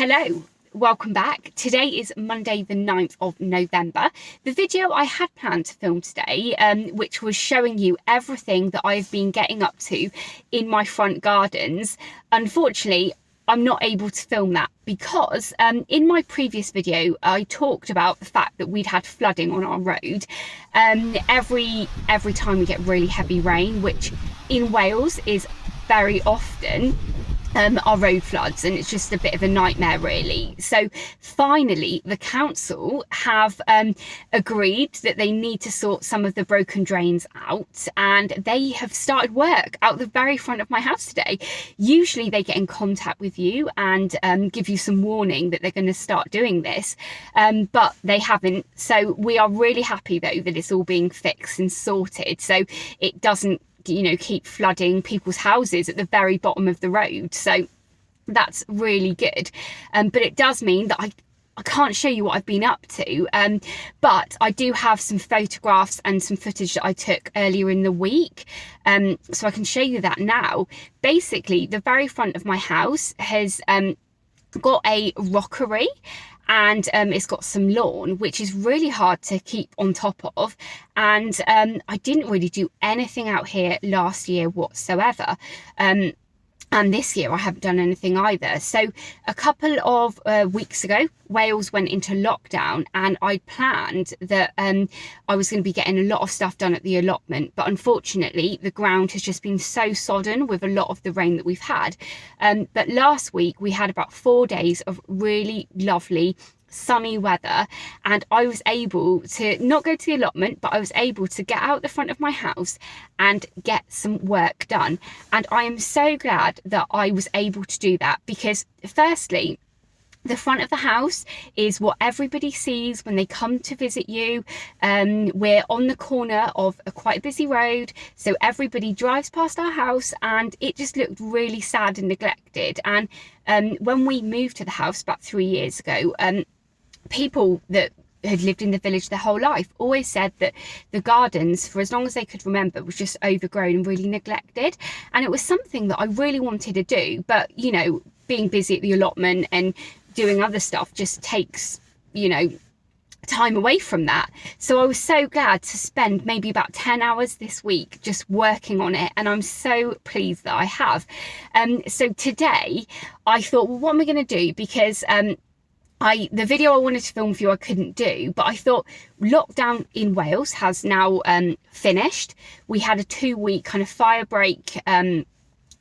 Hello, welcome back. Today is Monday the 9th of November. The video I had planned to film today, which was showing you everything that I've been getting up to in my front gardens, unfortunately I'm not able to film that because in my previous video I talked about the fact that we'd had flooding on our road every time we get really heavy rain, which in Wales is very often. Our road floods, and it's just a bit of a nightmare really. So finally the council have agreed that they need to sort some of the broken drains out, and they have started work out the very front of my house today. Usually they get in contact with you and give you some warning that they're going to start doing this, but they haven't. So we are really happy though that it's all being fixed and sorted, so it doesn't keep flooding people's houses at the very bottom of the road. So that's really good, but it does mean that I can't show you what I've been up to, but I do have some photographs and some footage that I took earlier in the week, so I can show you that now. Basically the very front of my house has got a rockery, and it's got some lawn, which is really hard to keep on top of, and I didn't really do anything out here last year whatsoever, and this year I haven't done anything either. So a couple of weeks ago Wales went into lockdown, and I planned that I was going to be getting a lot of stuff done at the allotment, but unfortunately the ground has just been so sodden with a lot of the rain that we've had. But last week we had about 4 days of really lovely sunny weather, and I was able to not go to the allotment, but I was able to get out the front of my house and get some work done. And I am so glad that I was able to do that, because firstly, the front of the house is what everybody sees when they come to visit you. We're on the corner of a quite busy road, so everybody drives past our house, and it just looked really sad and neglected. And when we moved to the house about 3 years ago, people that had lived in the village their whole life always said that the gardens, for as long as they could remember, was just overgrown and really neglected. And it was something that I really wanted to do, but being busy at the allotment and doing other stuff just takes time away from that. So I was so glad to spend maybe about 10 hours this week just working on it, and I'm so pleased that I have. So today I thought, well, what am I going to do? Because the video I wanted to film for you I couldn't do, but I thought lockdown in Wales has now finished. We had a 2-week kind of fire break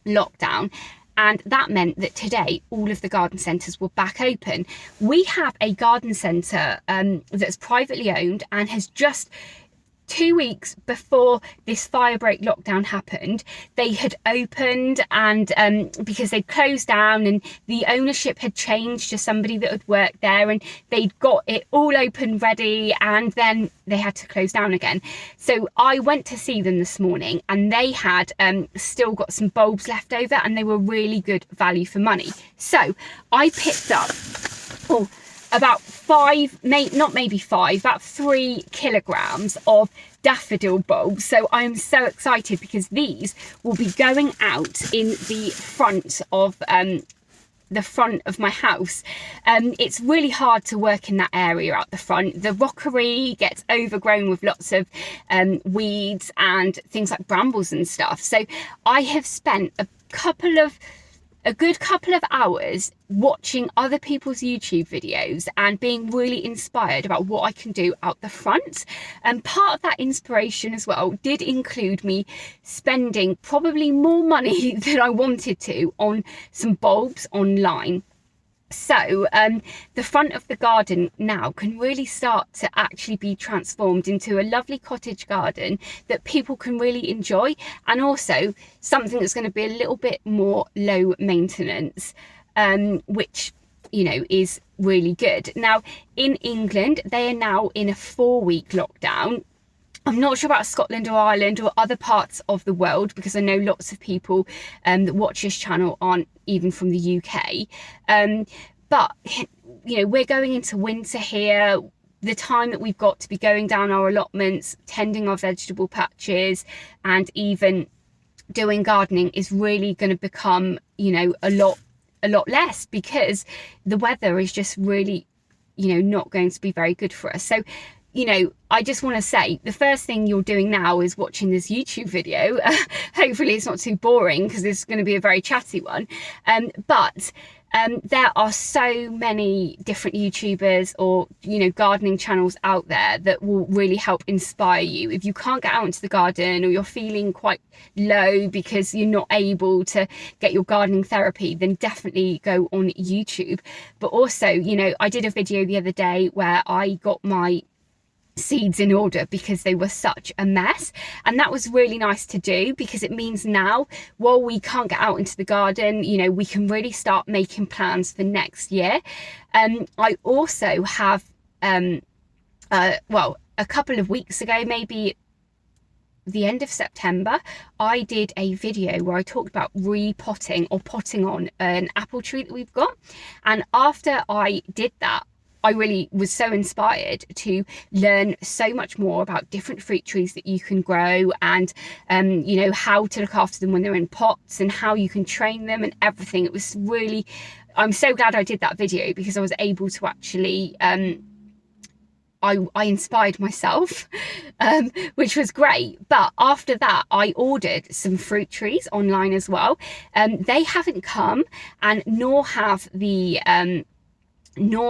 lockdown, and that meant that today all of the garden centres were back open. We have a garden centre that's privately owned, and has just 2 weeks before this fire break lockdown happened, they had opened, and because they'd closed down and the ownership had changed to somebody that had worked there, and they'd got it all open ready, and then they had to close down again. So I went to see them this morning, and they had still got some bulbs left over, and they were really good value for money. So I picked up about about 3 kilograms of daffodil bulbs. So I'm so excited, because these will be going out in the front of my house. It's really hard to work in that area out the front. The rockery gets overgrown with lots of weeds and things like brambles and stuff. So I have spent a good couple of hours watching other people's YouTube videos and being really inspired about what I can do out the front. And part of that inspiration as well did include me spending probably more money than I wanted to on some bulbs online. So the front of the garden now can really start to actually be transformed into a lovely cottage garden that people can really enjoy, and also something that's going to be a little bit more low maintenance, which is really good. Now in England they are now in a 4-week lockdown. I'm not sure about Scotland or Ireland or other parts of the world, because I know lots of people that watch this channel aren't even from the UK. But we're going into winter here. The time that we've got to be going down our allotments, tending our vegetable patches, and even doing gardening is really going to become a lot a lot less, because the weather is just really, you know, not going to be very good for us. So, you know, I just want to say the first thing you're doing now is watching this YouTube video. Hopefully it's not too boring, because this is going to be a very chatty one. But there are so many different YouTubers or, you know, gardening channels out there that will really help inspire you. If you can't get out into the garden, or you're feeling quite low because you're not able to get your gardening therapy, then definitely go on YouTube. But also, you know, I did a video the other day where I got my seeds in order because they were such a mess, and that was really nice to do, because it means now, while we can't get out into the garden, you know, we can really start making plans for next year. I also have well, a couple of weeks ago, maybe the end of September, I did a video where I talked about repotting or potting on an apple tree that we've got. And after I did that, I really was so inspired to learn so much more about different fruit trees that you can grow, and you know, how to look after them when they're in pots, and how you can train them and everything. It was really, I'm so glad I did that video, because I was able to actually I inspired myself, which was great. But after that, I ordered some fruit trees online as well. They haven't come, and nor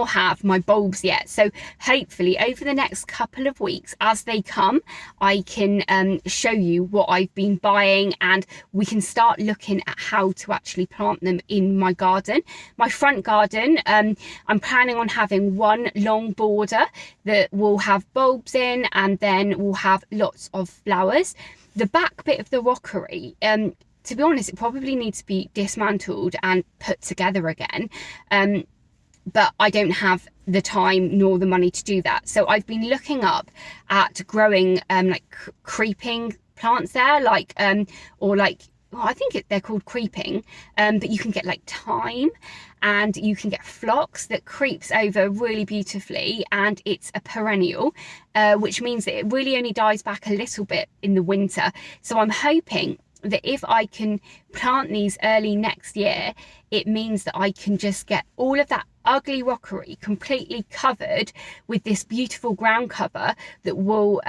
have my bulbs yet. So hopefully over the next couple of weeks, as they come, I can show you what I've been buying, and we can start looking at how to actually plant them in my garden. My front garden, I'm planning on having one long border that will have bulbs in, and then we'll have lots of flowers. The back bit of the rockery, to be honest, it probably needs to be dismantled and put together again. But I don't have the time nor the money to do that. So I've been looking up at growing like creeping plants there, like or like, well, I think they're called creeping, but you can get like thyme, and you can get phlox that creeps over really beautifully, and it's a perennial, which means that it really only dies back a little bit in the winter. So I'm hoping that if I can plant these early next year, it means that I can just get all of that ugly rockery completely covered with this beautiful ground cover that will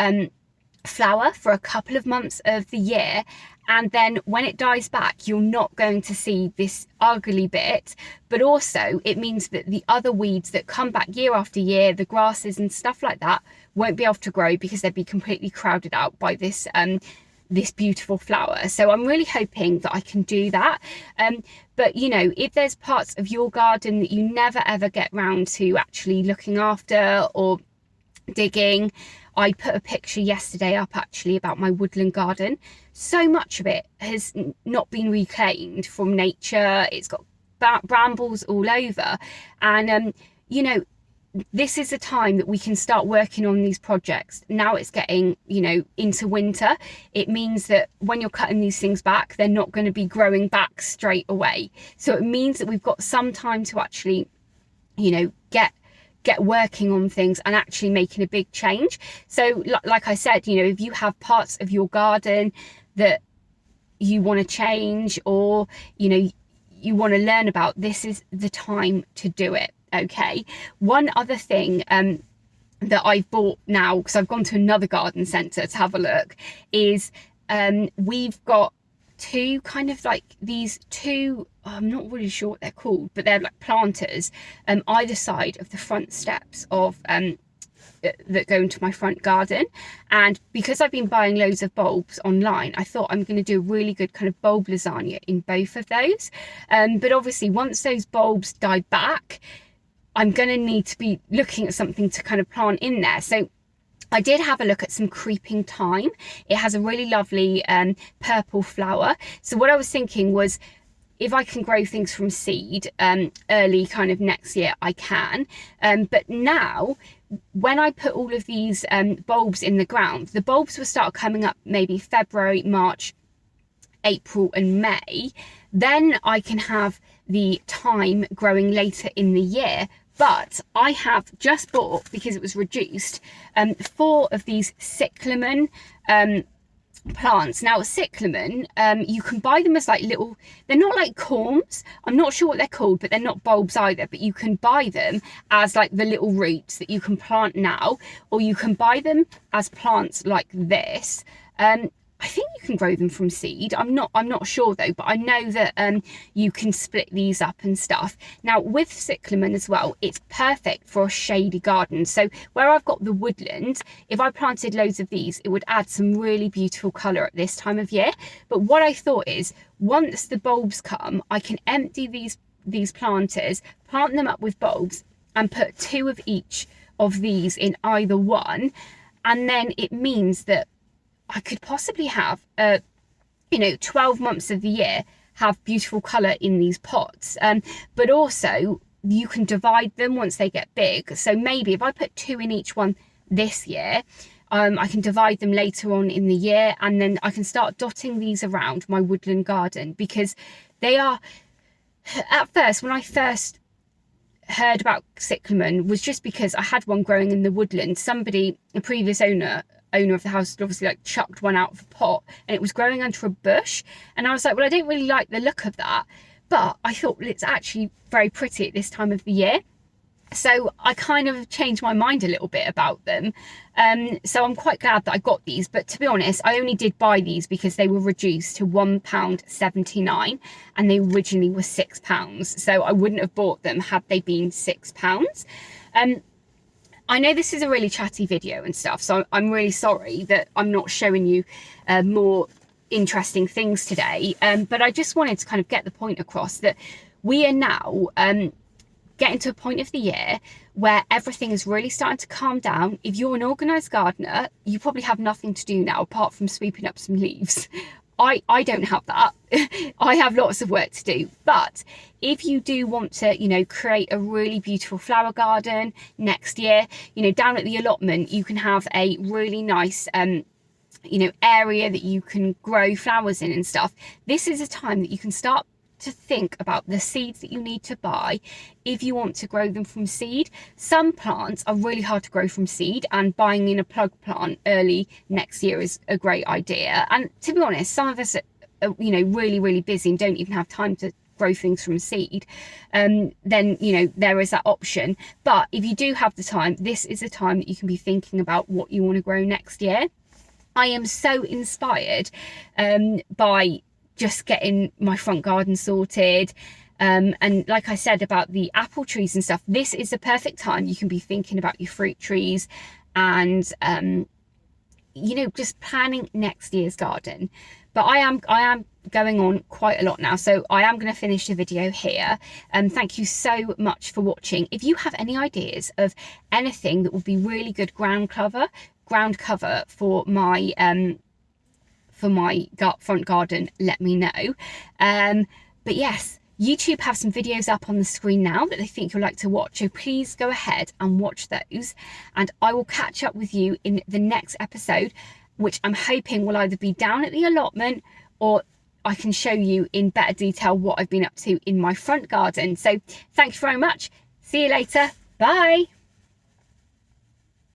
flower for a couple of months of the year. And then when it dies back, you're not going to see this ugly bit, but also it means that the other weeds that come back year after year, the grasses and stuff like that, won't be able to grow, because they'd be completely crowded out by this this beautiful flower. So I'm really hoping that I can do that. But you know, if there's parts of your garden that you never ever get round to actually looking after or digging, I put a picture yesterday up actually about my woodland garden. So much of it has not been reclaimed from nature. It's got brambles all over, and you know, this is a time that we can start working on these projects. Now it's getting, you know, into winter. It means that when you're cutting these things back, they're not going to be growing back straight away. So it means that we've got some time to actually, you know, get working on things and actually making a big change. So like I said, you know, if you have parts of your garden that you want to change, or, you know, you want to learn about, this is the time to do it. Okay, one other thing that I've bought now, because I've gone to another garden centre to have a look, is we've got two kind of like these two, I'm not really sure what they're called, but they're like planters either side of the front steps of that go into my front garden. And because I've been buying loads of bulbs online, I thought I'm going to do a really good kind of bulb lasagna in both of those. But obviously once those bulbs die back, I'm going to need to be looking at something to kind of plant in there. So I did have a look at some creeping thyme. It has a really lovely purple flower. So what I was thinking was, if I can grow things from seed early kind of next year, I can. But now, when I put all of these bulbs in the ground, the bulbs will start coming up maybe February, March, April and May. Then I can have the thyme growing later in the year. But I have just bought, because it was reduced, 4 of these cyclamen plants. Now cyclamen, you can buy them as like little, they're not like corms, I'm not sure what they're called, but they're not bulbs either, but you can buy them as like the little roots that you can plant now, or you can buy them as plants like this. I think you can grow them from seed. I'm not sure though, but I know that you can split these up and stuff. Now with cyclamen as well, it's perfect for a shady garden. So where I've got the woodland, if I planted loads of these, it would add some really beautiful colour at this time of year. But what I thought is, once the bulbs come, I can empty these planters, plant them up with bulbs, and put 2 of each of these in either one, and then it means that I could possibly have, 12 months of the year have beautiful colour in these pots. But also you can divide them once they get big. So maybe if I put 2 in each one this year, I can divide them later on in the year, and then I can start dotting these around my woodland garden, because they are, at first, when I first heard about cyclamen, was just because I had one growing in the woodland. Somebody, a previous owner of the house, had obviously like chucked one out of a pot, and it was growing under a bush, and I was like, well, I don't really like the look of that, but I thought, well, it's actually very pretty at this time of the year. So I kind of changed my mind a little bit about them. So I'm quite glad that I got these, but to be honest, I only did buy these because they were reduced to £1.79, and they originally were £6. So I wouldn't have bought them had they been £6. I know this is a really chatty video and stuff, so I'm really sorry that I'm not showing you more interesting things today. But I just wanted to kind of get the point across that we are now getting to a point of the year where everything is really starting to calm down. If you're an organised gardener, you probably have nothing to do now apart from sweeping up some leaves. I don't have that. I have lots of work to do. But if you do want to, create a really beautiful flower garden next year, down at the allotment, you can have a really nice, area that you can grow flowers in and stuff. This is a time that you can start to think about the seeds that you need to buy if you want to grow them from seed. Some plants are really hard to grow from seed, and buying in a plug plant early next year is a great idea. And to be honest, some of us are really busy and don't even have time to grow things from seed. Then there is that option. But if you do have the time, this is a time that you can be thinking about what you want to grow next year. I am so inspired by just getting my front garden sorted, and like I said about the apple trees and stuff, this is the perfect time you can be thinking about your fruit trees and just planning next year's garden. But I am going on quite a lot now, so I am going to finish the video here. Thank you so much for watching. If you have any ideas of anything that would be really good ground cover for my front garden, let me know. But yes, YouTube have some videos up on the screen now that they think you'll like to watch, so please go ahead and watch those, and I will catch up with you in the next episode, which I'm hoping will either be down at the allotment, or I can show you in better detail what I've been up to in my front garden. So thank you very much. See you later. Bye.